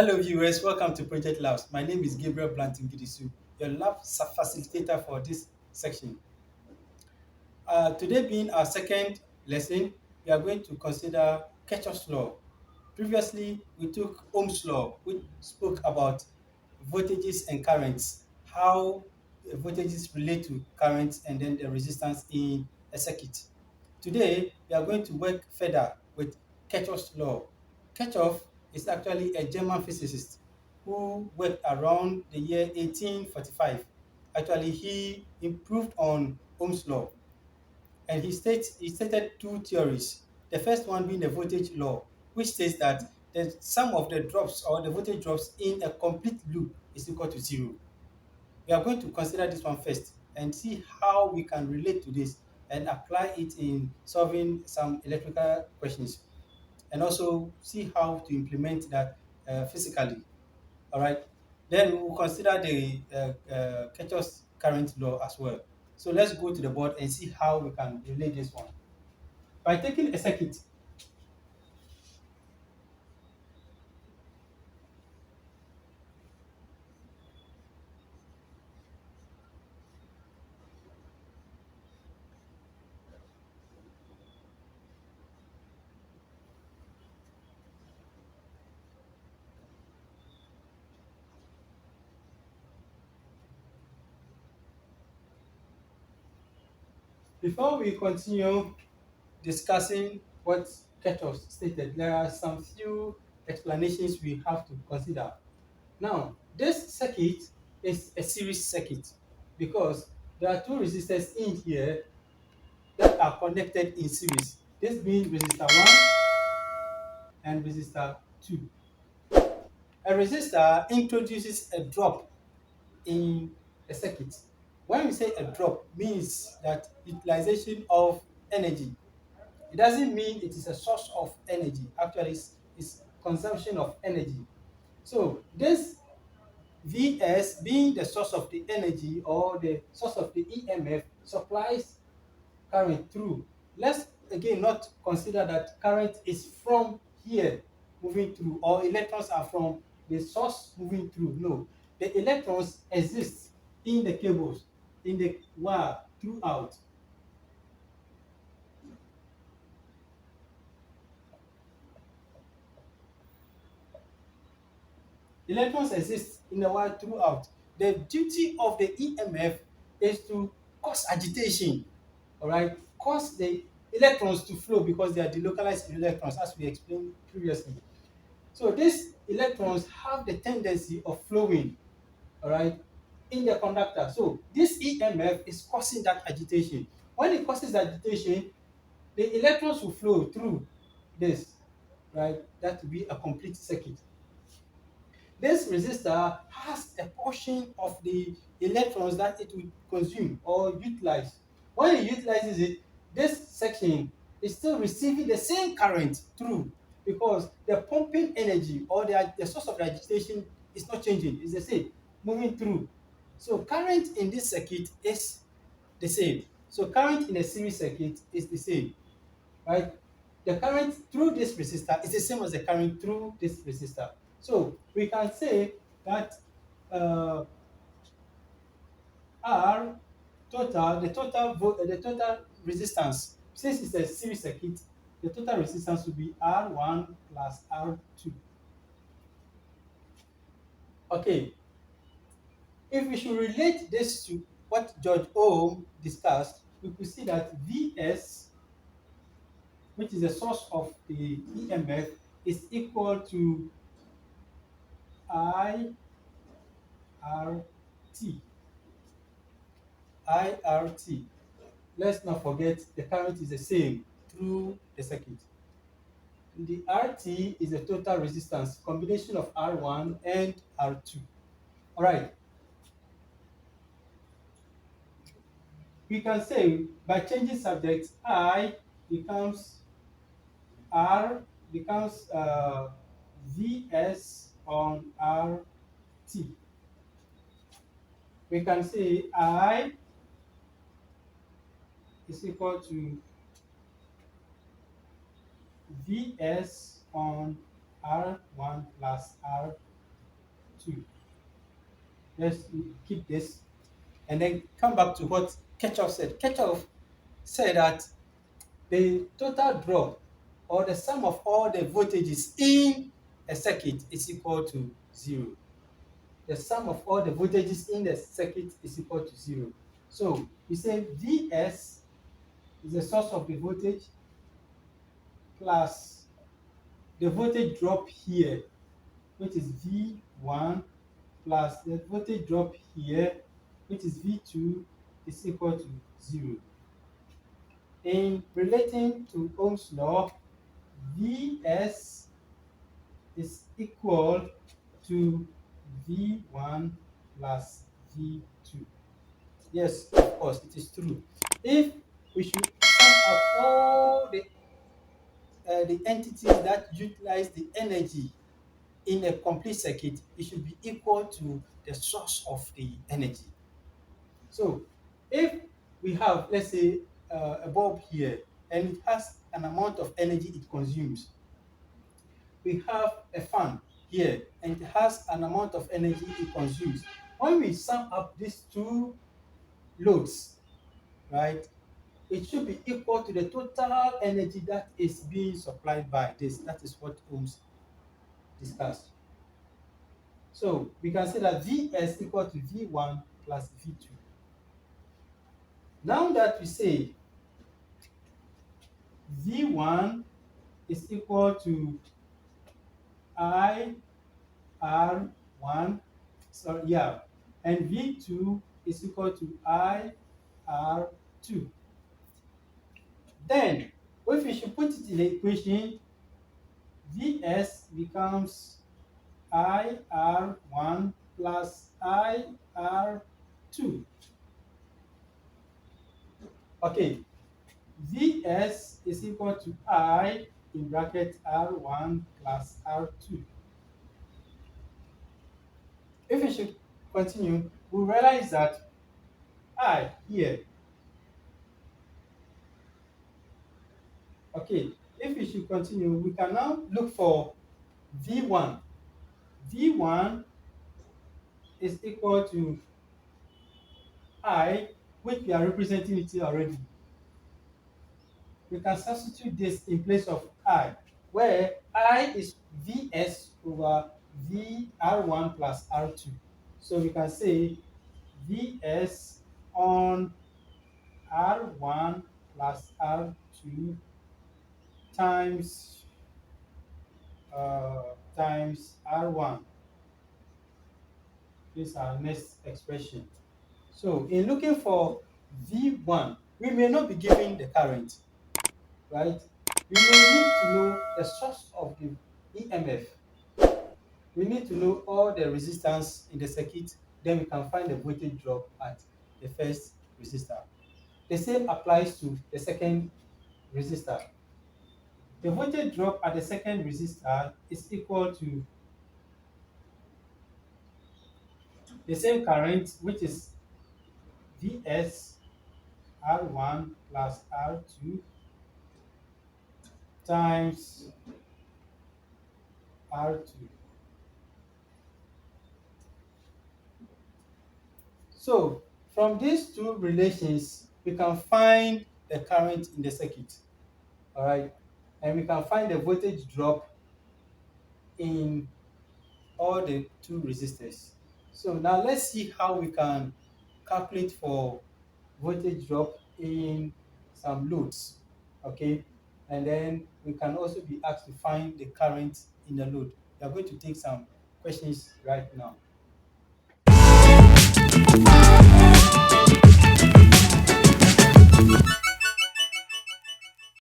Hello viewers, welcome to Project Labs. My name is Gabriel Blanton Gidisu, your facilitator for this section. Today being our second lesson, we are going to consider Kirchhoff's law. Previously, we took Ohm's law, which spoke about voltages and currents, how voltages relate to currents and then the resistance in a circuit. Today, we are going to work further with Kirchhoff's law. Kirchhoff is actually a German physicist who worked around the year 1845. Actually, he improved on Ohm's law and he stated two theories. The first one being the voltage law, which states that the sum of the drops or the voltage drops in a complete loop is equal to zero. We are going to consider this one first and see how we can relate to this and apply it in solving some electrical questions, and also see how to implement that physically. All right. Then we will consider the Kirchhoff's current law as well. So let's go to the board and see how we can relate this one. By taking a circuit, before we continue discussing what Kirchhoff stated, there are some few explanations we have to consider. Now, this circuit is a series circuit because there are two resistors in here that are connected in series. This being resistor 1 and resistor 2. A resistor introduces a drop in a circuit. When we say a drop, means that utilization of energy. It doesn't mean it is a source of energy. Actually, it's consumption of energy. So this Vs being the source of the energy or the source of the EMF supplies current through. Let's again not consider that current is from here moving through or electrons are from the source moving through. No, the electrons exist in the cables, in the wire throughout. Electrons exist in the wire throughout. The duty of the EMF is to cause agitation, all right, cause the electrons to flow because they are delocalized electrons, as we explained previously. So these electrons have the tendency of flowing, all right, in the conductor. So this EMF is causing that agitation. When it causes agitation, the electrons will flow through this, right? That will be a complete circuit. This resistor has a portion of the electrons that it will consume or utilize. When it utilizes it, this section is still receiving the same current through because the pumping energy or the source of the agitation is not changing, it's the same, moving through. So current in this circuit is the same. So current in a series circuit is the same, right? The current through this resistor is the same as the current through this resistor. So we can say that uh, R total, the total resistance, since it's a series circuit, the total resistance will be R1 plus R2. Okay, if we should relate this to what George Ohm discussed, we could see that Vs, which is the source of the EMF, is equal to I IRT. IRT. Let's not forget the current is the same through the circuit. The RT is the total resistance, combination of R1 and R2. All right. We can say by changing subjects, I becomes R becomes Vs on RT. We can say I is equal to Vs on R1 plus R2. 2. Let's keep this and then come back to what Kirchhoff said. Kirchhoff said that the total drop or the sum of all the voltages in a circuit is equal to 0. The sum of all the voltages in the circuit is equal to 0. So we say Vs is the source of the voltage plus the voltage drop here, which is V1, plus the voltage drop here, which is V2, is equal to 0. In relating to Ohm's law, Vs is equal to V1 plus V2. Yes, of course, it is true. If we should sum up all the entities that utilize the energy in a complete circuit, it should be equal to the source of the energy. So if we have, let's say, a bulb here and it has an amount of energy it consumes, we have a fan here and it has an amount of energy it consumes. When we sum up these two loads, right, it should be equal to the total energy that is being supplied by this. That is what Ohms discussed. So we can say that Vs equal to V1 plus V2. Now that we say V1 is equal to IR1, so yeah, and V2 is equal to IR2. Then, if we should put it in the equation, Vs becomes IR1 plus IR2. Okay, Vs is equal to I in bracket R1 plus R2. If we should continue, we realize that I here. Okay, if we should continue, we can now look for V1. V1 is equal to I, which we are representing it here already. We can substitute this in place of I, where I is Vs over VR1 plus R2. So we can say Vs on R1 plus R2 times times R1. This is our next expression. So in looking for V1, we may not be given the current, right? We may need to know the source of the EMF. We need to know all the resistance in the circuit, then we can find the voltage drop at the first resistor. The same applies to the second resistor. The voltage drop at the second resistor is equal to the same current, which is Vs R1 plus R2 times R2. So from these two relations, we can find the current in the circuit. All right, and we can find the voltage drop in all the two resistors. So now let's see how we can calculate for voltage drop in some loads. Okay, and then we can also be asked to find the current in the load. We are going to take some questions right now.